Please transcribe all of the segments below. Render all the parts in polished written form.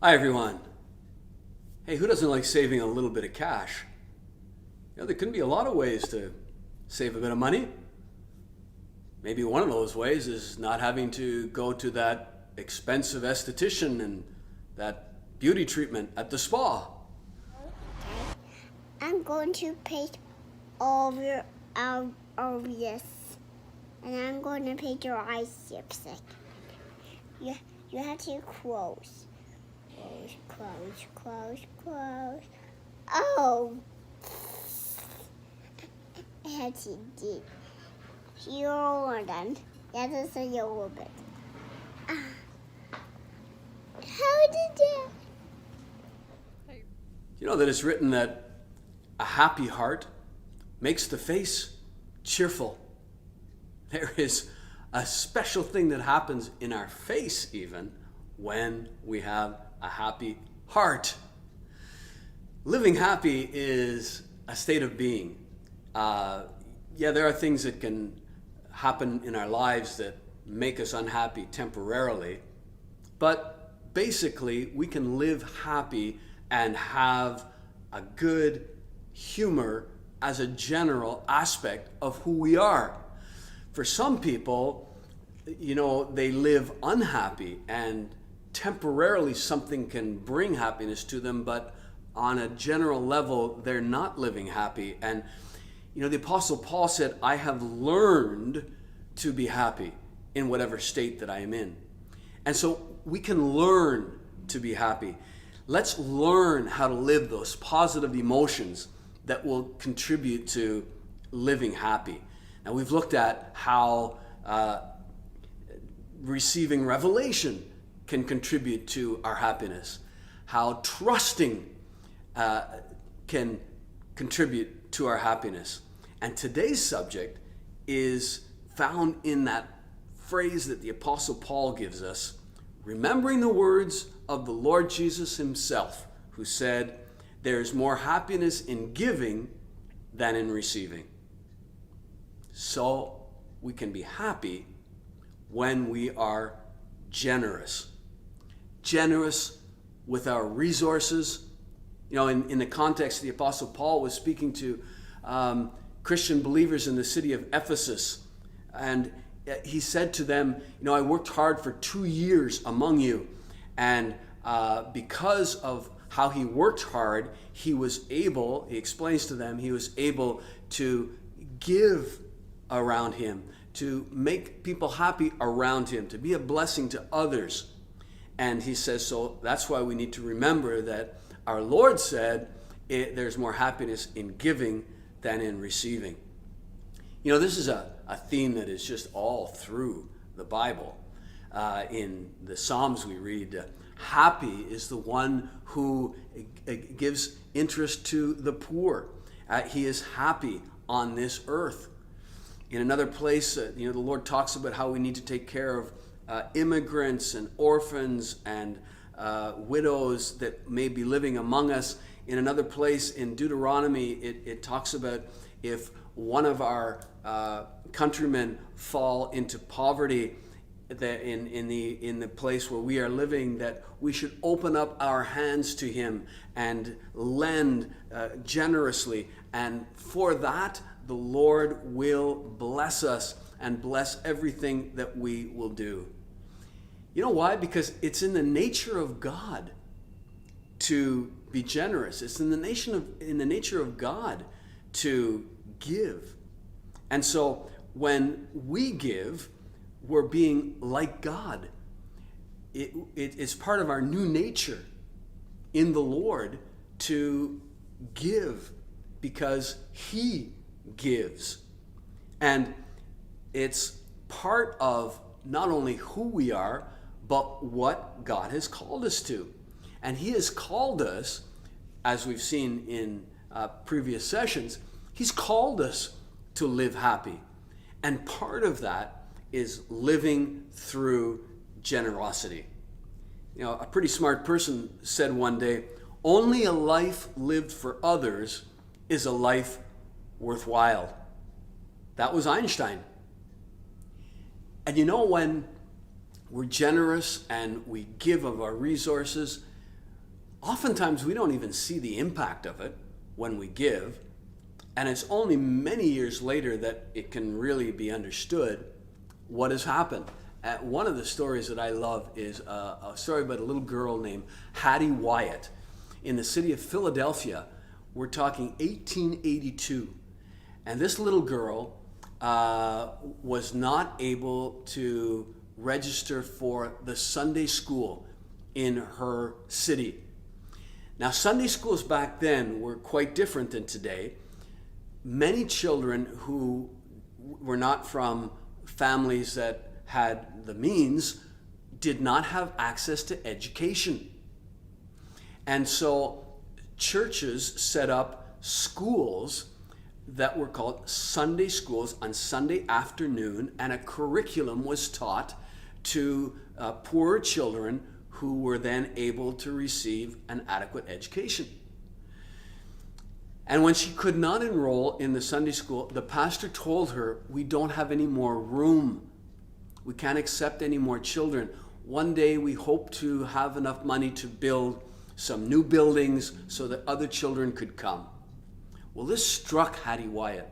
Hi everyone. Hey, who doesn't like saving a little bit of cash? There can be a lot of ways to save a bit of money. Maybe one of those ways is not having to go to that expensive esthetician and that beauty treatment at the spa. Okay. I'm going to paint over this. And I'm going to paint your eyes lipstick. You have to close. Close. Oh! I had to do. You're done. That is a little bit. How did that? You know that it's written that a happy heart makes the face cheerful. There is a special thing that happens in our face even when we have a happy heart. Living happy is a state of being. There are things that can happen in our lives that make us unhappy temporarily, but basically we can live happy and have a good humor as a general aspect of who we are. For some people, they live unhappy and temporarily something can bring happiness to them, but on a general level, they're not living happy. And, the Apostle Paul said, I have learned to be happy in whatever state that I am in. And so we can learn to be happy. Let's learn how to live those positive emotions that will contribute to living happy. Now, we've looked at how receiving revelation can contribute to our happiness, how trusting can contribute to our happiness. And today's subject is found in that phrase that the Apostle Paul gives us, remembering the words of the Lord Jesus himself, who said, there's more happiness in giving than in receiving. So we can be happy when we are generous. Generous with our resources. In the context, the Apostle Paul was speaking to Christian believers in the city of Ephesus. And he said to them, I worked hard for 2 years among you. And because of how he worked hard, he explains to them, he was able to give around him, to make people happy around him, to be a blessing to others. And he says, so that's why we need to remember that our Lord said there's more happiness in giving than in receiving. This is a theme that is just all through the Bible. In the Psalms we read, happy is the one who gives interest to the poor. He is happy on this earth. In another place, the Lord talks about how we need to take care of immigrants and orphans and widows that may be living among us. In another place in Deuteronomy, it talks about if one of our countrymen fall into poverty in the place where we are living, that we should open up our hands to him and lend generously. And for that, the Lord will bless us and bless everything that we will do. You know why? Because it's in the nature of God to be generous. It's in the nature of God to give. And so when we give, we're being like God. It's part of our new nature in the Lord to give because he gives. And it's part of not only who we are, but what God has called us to. And he has called us, as we've seen in previous sessions, he's called us to live happy. And part of that is living through generosity. A pretty smart person said one day, only a life lived for others is a life worthwhile. That was Einstein. And when we're generous and we give of our resources, Oftentimes we don't even see the impact of it when we give, and it's only many years later that it can really be understood what has happened. One of the stories that I love is a story about a little girl named Hattie Wyatt in the city of Philadelphia. We're talking 1882. And this little girl was not able to register for the Sunday school in her city. Now, Sunday schools back then were quite different than today. Many children who were not from families that had the means did not have access to education. And so churches set up schools that were called Sunday schools on Sunday afternoon, and a curriculum was taught to poorer children who were then able to receive an adequate education. And when she could not enroll in the Sunday school, the pastor told her, "We don't have any more room. We can't accept any more children. One day we hope to have enough money to build some new buildings so that other children could come." Well, this struck Hattie Wyatt,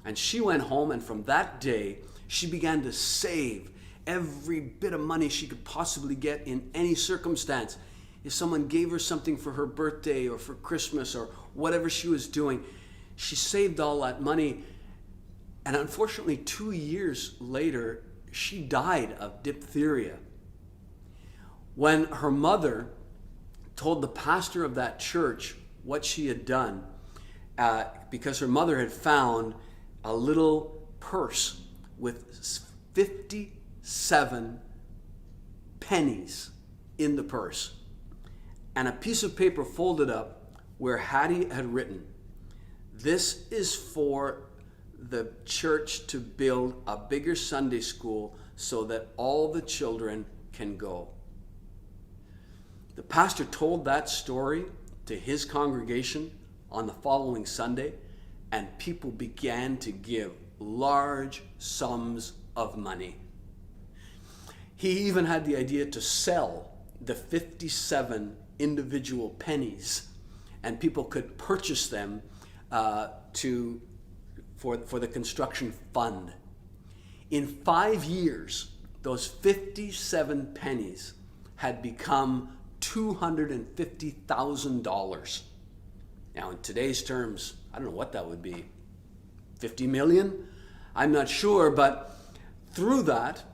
and she went home, and from that day, she began to save every bit of money she could possibly get in any circumstance. If someone gave her something for her birthday or for Christmas or whatever she was doing, she saved all that money. And unfortunately, 2 years later, she died of diphtheria. When her mother told the pastor of that church what she had done, because her mother had found a little purse with 57 pennies in the purse, and a piece of paper folded up where Hattie had written, "This is for the church to build a bigger Sunday school so that all the children can go." The pastor told that story to his congregation on the following Sunday, and people began to give large sums of money. He even had the idea to sell the 57 individual pennies, and people could purchase them for the construction fund. In 5 years, those 57 pennies had become $250,000. Now, in today's terms, I don't know what that would be. 50 million? I'm not sure, but through that,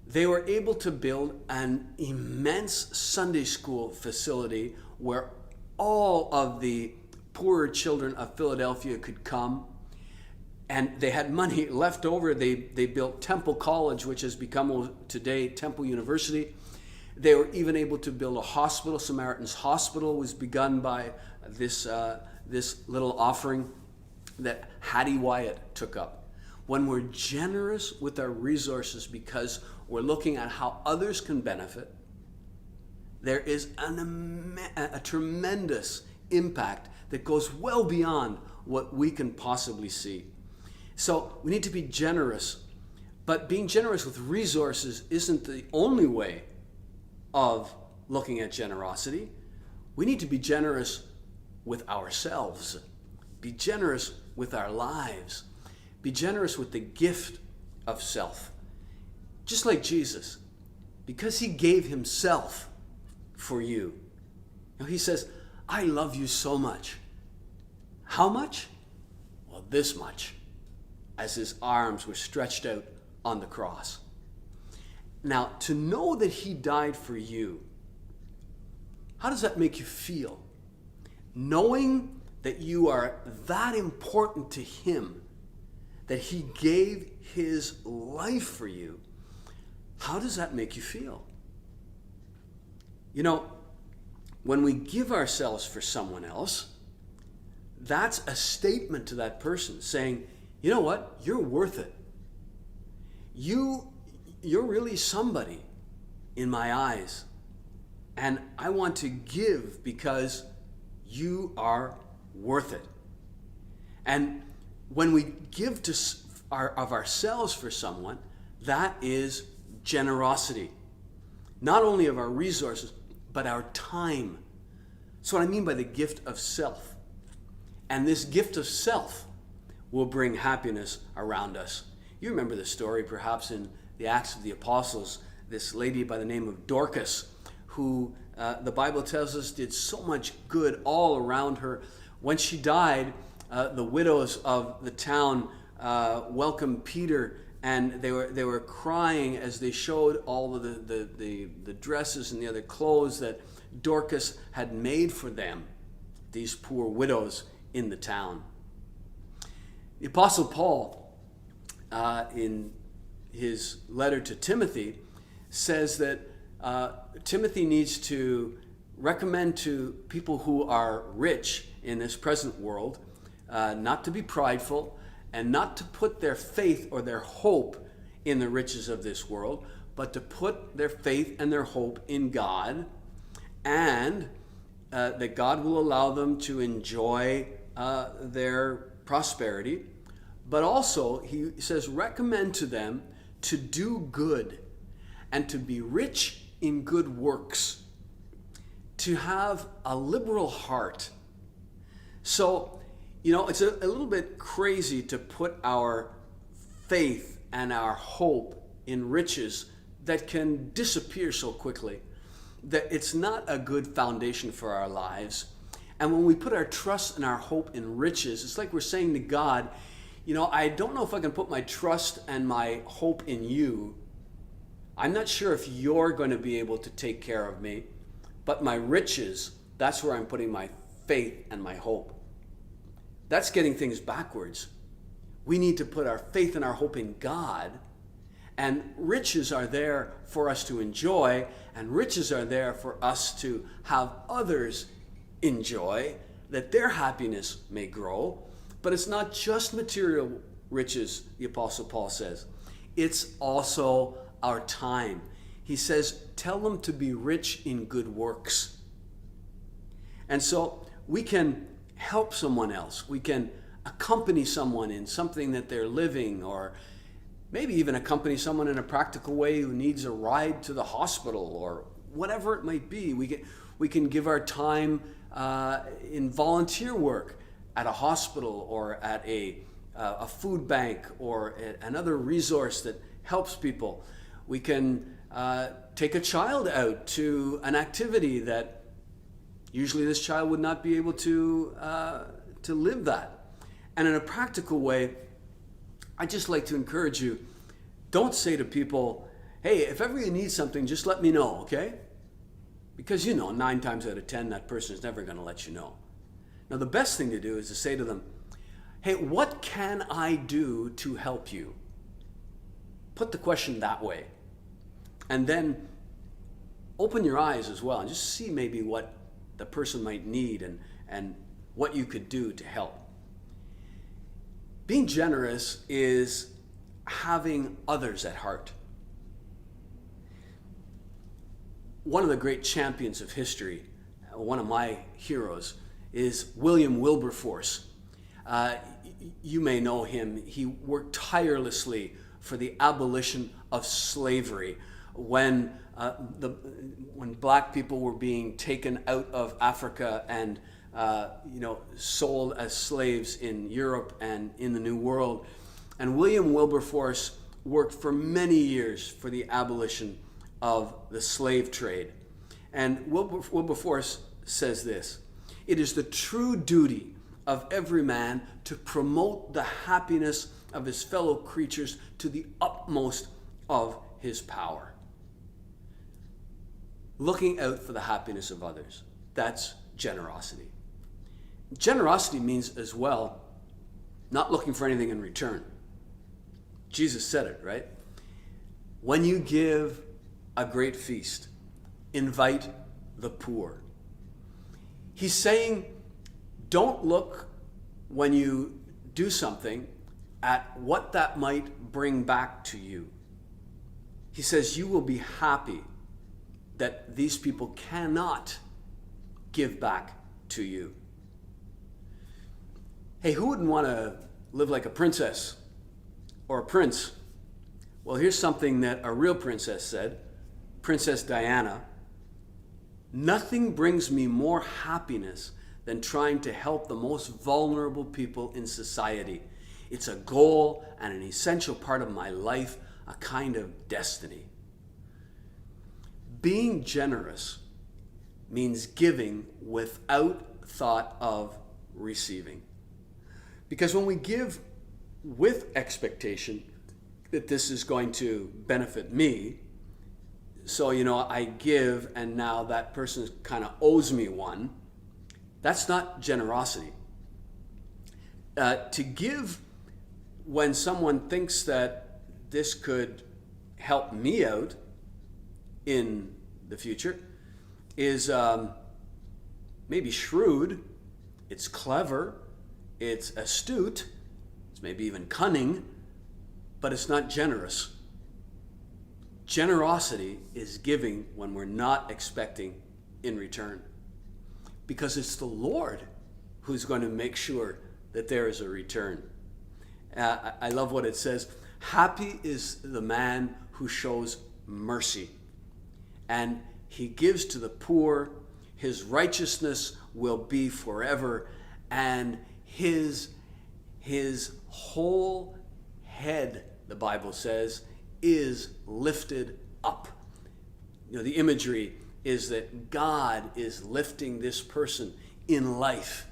they were able to build an immense Sunday school facility where all of the poorer children of Philadelphia could come. And they had money left over. They built Temple College, which has become today Temple University. They were even able to build a hospital. Samaritan's Hospital was begun by this little offering that Hattie Wyatt took up. When we're generous with our resources because we're looking at how others can benefit, there is a tremendous impact that goes well beyond what we can possibly see. So we need to be generous, but being generous with resources isn't the only way of looking at generosity. We need to be generous with ourselves, be generous with our lives, be generous with the gift of self. Just like Jesus, because he gave himself for you. Now he says, "I love you so much." How much? Well, this much, as his arms were stretched out on the cross. Now, to know that he died for you, how does that make you feel? Knowing that you are that important to him, that he gave his life for you, how does that make you feel? You know, when we give ourselves for someone else, that's a statement to that person saying, "You know what? You're worth it. You're really somebody in my eyes. And I want to give because you are worth it." And when we give of ourselves for someone, that is generosity. Not only of our resources, but our time. That's what I mean by the gift of self. And this gift of self will bring happiness around us. You remember the story perhaps in the Acts of the Apostles, this lady by the name of Dorcas, who the Bible tells us did so much good all around her. When she died, the widows of the town welcomed Peter, and they were crying as they showed all of the dresses and the other clothes that Dorcas had made for them, these poor widows in the town. The Apostle Paul, in his letter to Timothy, says that Timothy needs to recommend to people who are rich in this present world not to be prideful and not to put their faith or their hope in the riches of this world, but to put their faith and their hope in God, and that God will allow them to enjoy their prosperity. But also, he says, recommend to them to do good and to be rich in good works, to have a liberal heart. So, it's a little bit crazy to put our faith and our hope in riches that can disappear so quickly, that it's not a good foundation for our lives. And when we put our trust and our hope in riches, it's like we're saying to God, I don't know if I can put my trust and my hope in you. I'm not sure if you're going to be able to take care of me, but my riches, that's where I'm putting my faith and my hope. That's getting things backwards. We need to put our faith and our hope in God, and riches are there for us to enjoy, and riches are there for us to have others enjoy, that their happiness may grow. But it's not just material riches, the Apostle Paul says. It's also our time. He says, tell them to be rich in good works. And so we can help someone else. We can accompany someone in something that they're living, or maybe even accompany someone in a practical way who needs a ride to the hospital, or whatever it might be. We can give our time in volunteer work at a hospital, or at a food bank, or another resource that helps people. We can take a child out to an activity that usually this child would not be able to live that. And in a practical way, I just like to encourage you, don't say to people, hey, if ever you need something, just let me know, okay? Because 9 times out of 10, that person is never going to let you know. Now, the best thing to do is to say to them, hey, what can I do to help you? Put the question that way. And then open your eyes as well and just see maybe what the person might need and what you could do to help. Being generous is having others at heart. One of the great champions of history, one of my heroes, is William Wilberforce. You may know him. He worked tirelessly for the abolition of slavery when black people were being taken out of Africa and sold as slaves in Europe and in the New World. And William Wilberforce worked for many years for the abolition of the slave trade. And Wilberforce says this: it is the true duty of every man to promote the happiness of his fellow creatures to the utmost of his power. Looking out for the happiness of others. That's generosity. Generosity means as well not looking for anything in return. Jesus said it, right? When you give a great feast, invite the poor. He's saying, don't look when you do something at what that might bring back to you. He says you will be happy that these people cannot give back to you. Hey, who wouldn't want to live like a princess or a prince? Well, here's something that a real princess said. Princess Diana. Nothing brings me more happiness than trying to help the most vulnerable people in society. It's a goal and an essential part of my life, a kind of destiny. Being generous means giving without thought of receiving. Because when we give with expectation that this is going to benefit me, so, I give and now that person kind of owes me one, that's not generosity. To give when someone thinks that this could help me out in the future is maybe shrewd, it's clever, it's astute, it's maybe even cunning, but it's not generous. Generosity is giving when we're not expecting in return, because it's the Lord who's going to make sure that there is a return. I love what it says. Happy is the man who shows mercy, and he gives to the poor. His righteousness will be forever, and his whole head, the Bible says, is lifted up. The imagery is that God is lifting this person in life.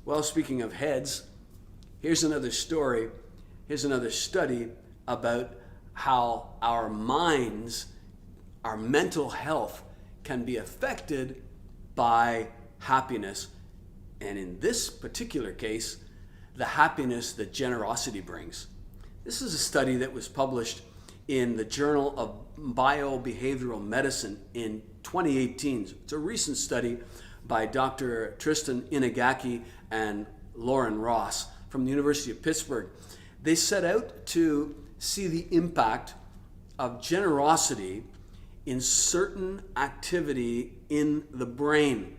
Well, speaking of heads, here's another story. Here's another study about how our minds, our mental health can be affected by happiness. And in this particular case, the happiness that generosity brings. This is a study that was published in the Journal of Biobehavioral Medicine in 2018. It's a recent study by Dr. Tristan Inagaki and Lauren Ross from the University of Pittsburgh. They set out to see the impact of generosity in certain activity in the brain.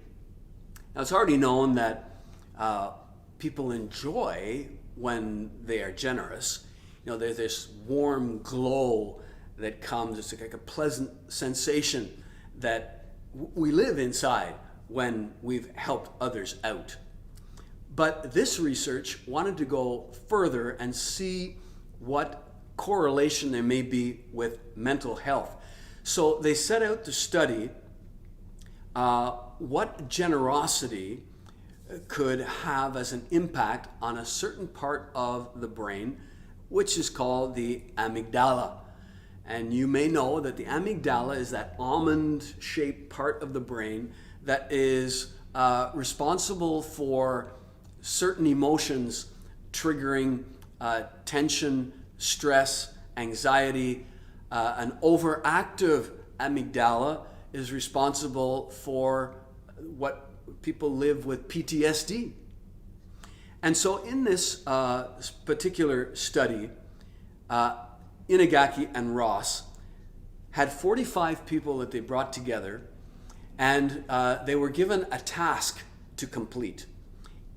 Now, it's already known that people enjoy when they are generous. There's this warm glow that comes. It's like a pleasant sensation that we live inside when we've helped others out. But this research wanted to go further and see what correlation there may be with mental health. So they set out to study what generosity could have as an impact on a certain part of the brain, which is called the amygdala. And you may know that the amygdala is that almond-shaped part of the brain that is responsible for certain emotions triggering tension, stress, anxiety. An overactive amygdala is responsible for what people live with PTSD. And so in this particular study, Inagaki and Ross had 45 people that they brought together, and they were given a task to complete.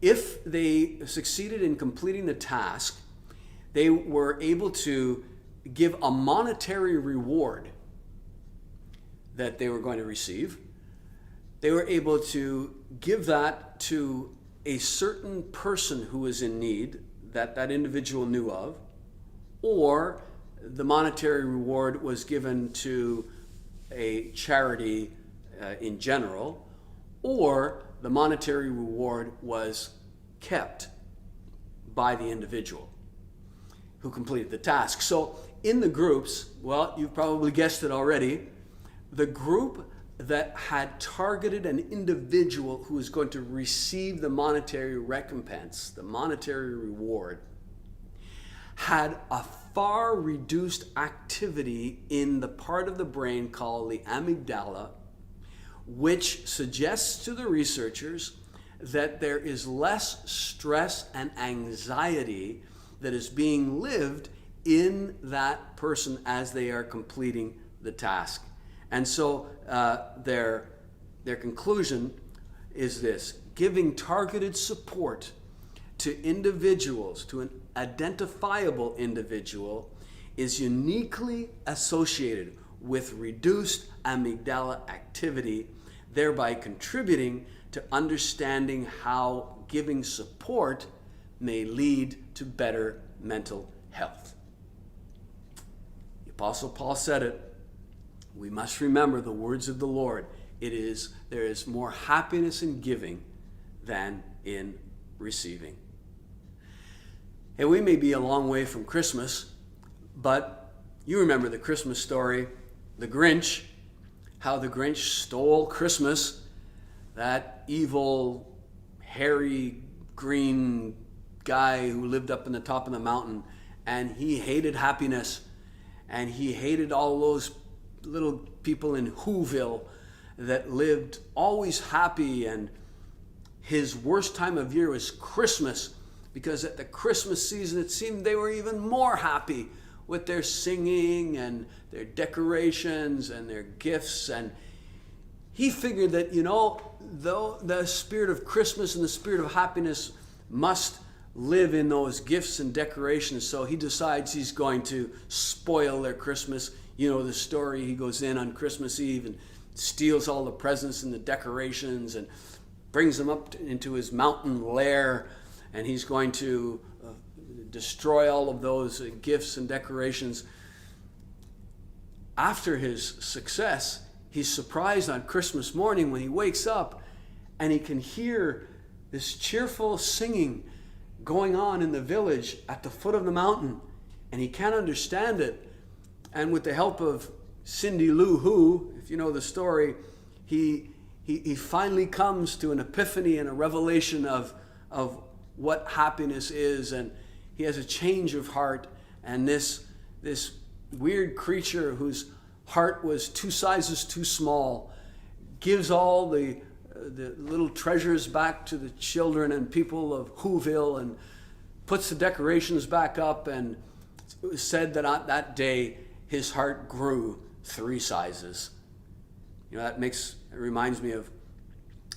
If they succeeded in completing the task, they were able to give a monetary reward that they were going to receive. They were able to give that to a certain person who was in need that that individual knew of, or the monetary reward was given to a charity in general, or the monetary reward was kept by the individual who completed the task. So in the groups, well, you've probably guessed it already, the group that had targeted an individual who was going to receive the monetary recompense, the monetary reward, had a far reduced activity in the part of the brain called the amygdala, which suggests to the researchers that there is less stress and anxiety that is being lived in that person as they are completing the task. And so their conclusion is this: giving targeted support to individuals, to an identifiable individual, is uniquely associated with reduced amygdala activity, thereby contributing to understanding how giving support may lead to better mental health. The Apostle Paul said it. We must remember the words of the Lord. There is more happiness in giving than in receiving. And we may be a long way from Christmas, but you remember the Christmas story, the Grinch, how the Grinch stole Christmas, that evil, hairy, green guy who lived up in the top of the mountain, and he hated happiness, and he hated all those little people in Whoville that lived always happy, and his worst time of year was Christmas, because at the Christmas season it seemed they were even more happy with their singing and their decorations and their gifts. And he figured that, though the spirit of Christmas and the spirit of happiness must live in those gifts and decorations, so he decides he's going to spoil their Christmas. You know the story. He goes in on Christmas Eve and steals all the presents and the decorations and brings them up into his mountain lair, and he's going to destroy all of those gifts and decorations. After his success, he's surprised on Christmas morning when he wakes up and he can hear this cheerful singing going on in the village at the foot of the mountain, and he can't understand it. And with the help of Cindy Lou Who, if you know the story, he finally comes to an epiphany and a revelation of what happiness is, and he has a change of heart, and this weird creature whose heart was 2 sizes too small gives all the little treasures back to the children and people of Whoville and puts the decorations back up, and it was said that on that day his heart grew 3 sizes. It reminds me of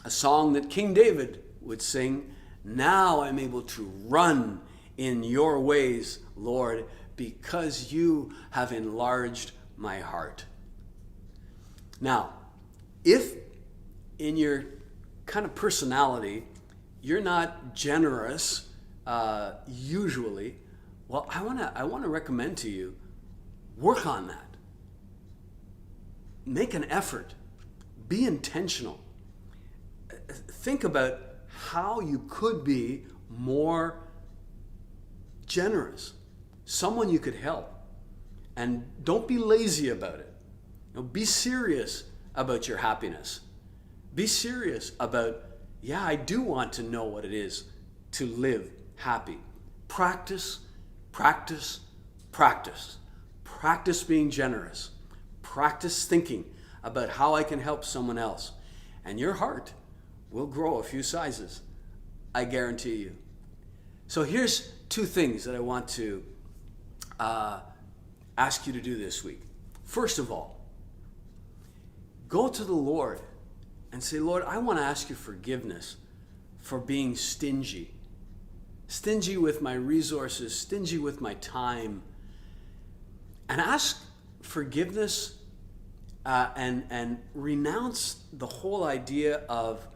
a song that King David would sing. Now I'm able to run in your ways, Lord, because you have enlarged my heart. Now, if in your kind of personality you're not generous usually, well, I want to recommend to you, work on that. Make an effort. Be intentional. Think about how you could be more generous. Someone you could help. And don't be lazy about it. Be serious about your happiness. Be serious about, I do want to know what it is to live happy. Practice, practice, practice. Practice being generous. Practice thinking about how I can help someone else. And your heart will grow a few sizes. I guarantee you. So here's 2 things that I want to ask you to do this week. First of all, go to the Lord and say, Lord, I want to ask you forgiveness for being stingy. Stingy with my resources, stingy with my time. And ask forgiveness and renounce the whole idea of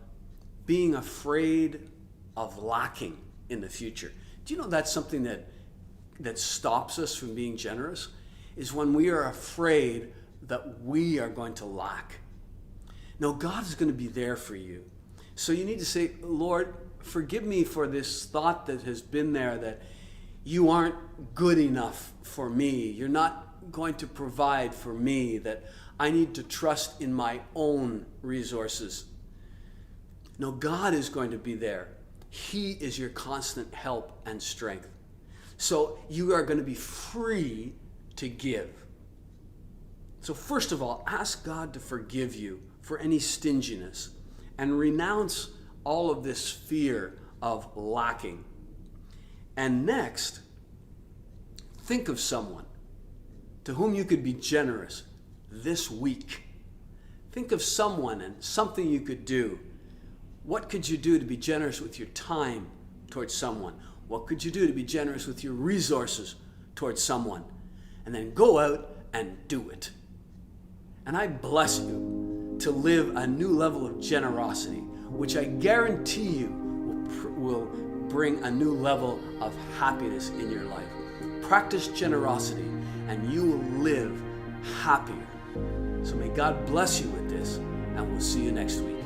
being afraid of lacking in the future. Do you know that's something that stops us from being generous? Is when we are afraid that we are going to lack. No, God is going to be there for you. So you need to say, Lord, forgive me for this thought that has been there that you aren't good enough for me. You're not going to provide for me, that I need to trust in my own resources. No, God is going to be there. He is your constant help and strength. So you are going to be free to give. So first of all, ask God to forgive you for any stinginess and renounce all of this fear of lacking. And next, think of someone to whom you could be generous this week. Think of someone and something you could do. What could you do to be generous with your time towards someone? What could you do to be generous with your resources towards someone? And then go out and do it. And I bless you to live a new level of generosity, which I guarantee you will bring a new level of happiness in your life. Practice generosity and you will live happier. So may God bless you with this, and we'll see you next week.